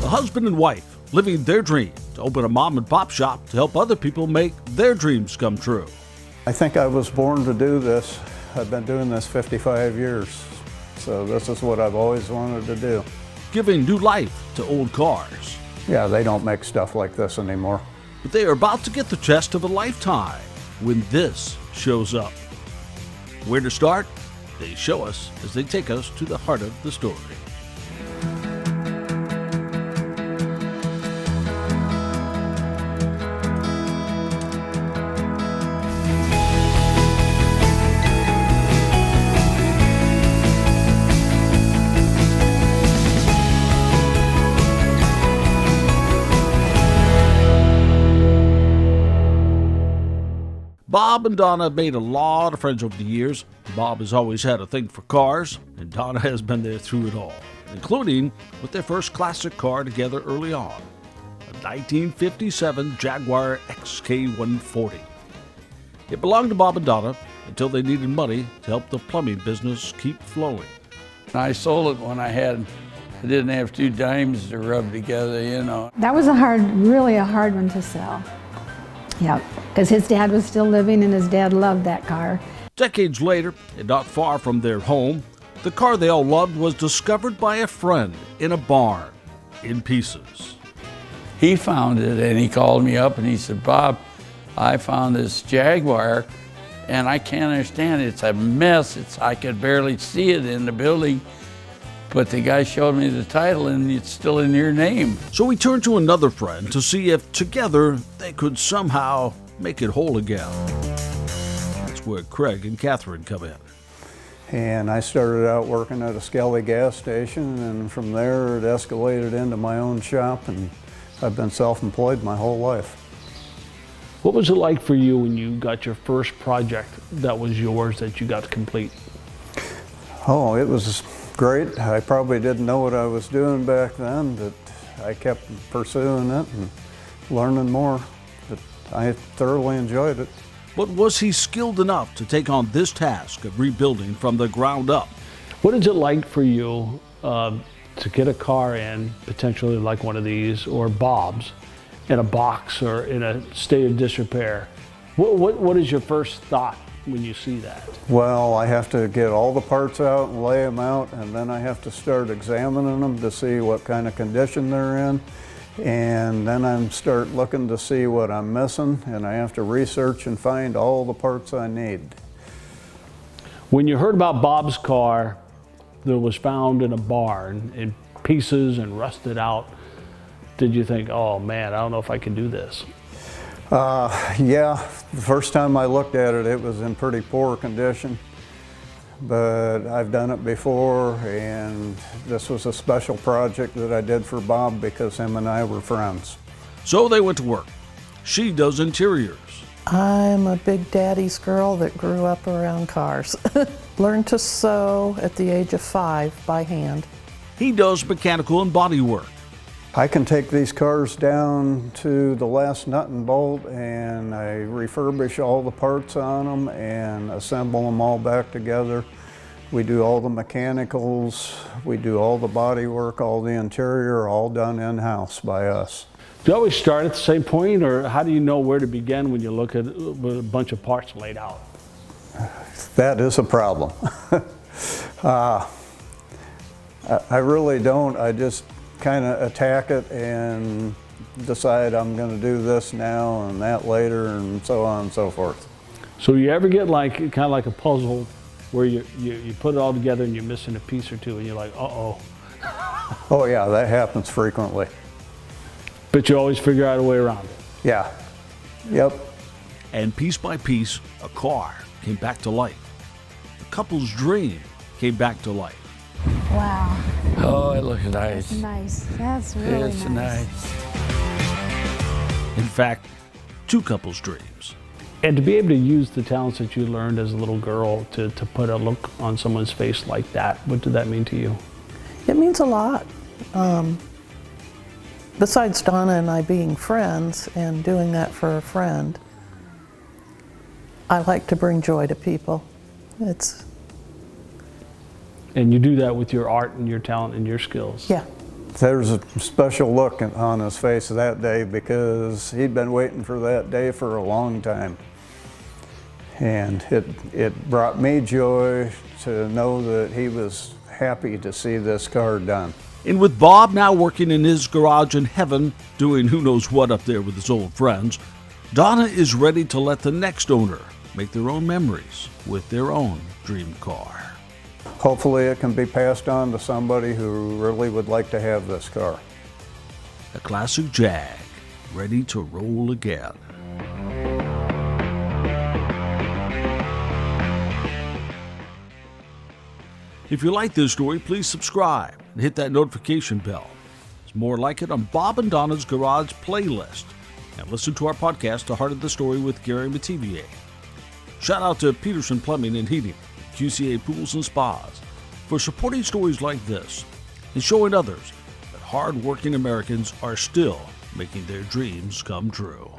A husband and wife living their dream to open a mom and pop shop to help other people make their dreams come true. I think I was born to do this. I've been doing this 55 years, so this is what I've always wanted to do. Giving new life to old cars. Yeah, they don't make stuff like this anymore. But they are about to get the test of a lifetime when this shows up. Where to start? They show us as they take us to the heart of the story. Bob and Donna have made a lot of friends over the years. Bob has always had a thing for cars, and Donna has been there through it all, including with their first classic car together early on, a 1957 Jaguar XK140. It belonged to Bob and Donna until they needed money to help the plumbing business keep flowing. I sold it when I didn't have 2 dimes to rub together, you know. That was really a hard one to sell. Yeah, because his dad was still living and his dad loved that car. Decades later, and not far from their home, the car they all loved was discovered by a friend in a barn, in pieces. He found it and he called me up and he said, "Bob, I found this Jaguar and I can't understand it. It's a mess. I could barely see it in the building. But the guy showed me the title and it's still in your name." So we turned to another friend to see if together they could somehow make it whole again. That's where Craig and Catherine come in. And I started out working at a Skelly gas station, and from there it escalated into my own shop, and I've been self-employed my whole life. What was it like for you when you got your first project that was yours that you got to complete? Oh, it was great. I probably didn't know what I was doing back then, but I kept pursuing it and learning more. But I thoroughly enjoyed it. But was he skilled enough to take on this task of rebuilding from the ground up? What is it like for you to get a car in, potentially like one of these, or Bob's, in a box or in a state of disrepair? What is your first thought when you see that? Well, I have to get all the parts out and lay them out, and then I have to start examining them to see what kind of condition they're in. And then I start looking to see what I'm missing, and I have to research and find all the parts I need. When you heard about Bob's car that was found in a barn in pieces and rusted out, did you think, oh man, I don't know if I can do this? Yeah, the first time I looked at it, it was in pretty poor condition. But I've done it before, and this was a special project that I did for Bob because him and I were friends. So they went to work. She does interiors. I'm a big daddy's girl that grew up around cars. Learned to sew at the age of 5 by hand. He does mechanical and body work. I can take these cars down to the last nut and bolt, and I refurbish all the parts on them and assemble them all back together. We do all the mechanicals, we do all the body work, all the interior, all done in-house by us. Do you always start at the same point, or how do you know where to begin when you look at a bunch of parts laid out? That is a problem. I really don't. I just kind of attack it and decide I'm going to do this now and that later and so on and so forth. So you ever get like kind of like a puzzle where you put it all together and you're missing a piece or two and you're like, uh-oh. Oh yeah, that happens frequently. But you always figure out a way around it. Yeah. Yep. And piece by piece, a car came back to life. The couple's dream came back to life. Wow. Oh, it looks nice. That's nice. That's really It's nice. In fact, 2 couples' dreams. And to be able to use the talents that you learned as a little girl to put a look on someone's face like that, what did that mean to you? It means a lot. Besides Donna and I being friends and doing that for a friend, I like to bring joy to people. And you do that with your art and your talent and your skills. Yeah. There's a special look on his face that day because he'd been waiting for that day for a long time. And it brought me joy to know that he was happy to see this car done. And with Bob now working in his garage in heaven, doing who knows what up there with his old friends, Donna is ready to let the next owner make their own memories with their own dream car. Hopefully it can be passed on to somebody who really would like to have this car. A classic Jag, ready to roll again. If you like this story, please subscribe and hit that notification bell. There's more like it on Bob and Donna's Garage playlist. And listen to our podcast, The Heart of the Story with Gary Mativier. Shout out to Petersen Plumbing and Heating, QCA Pools and Spas, for supporting stories like this and showing others that hard-working Americans are still making their dreams come true.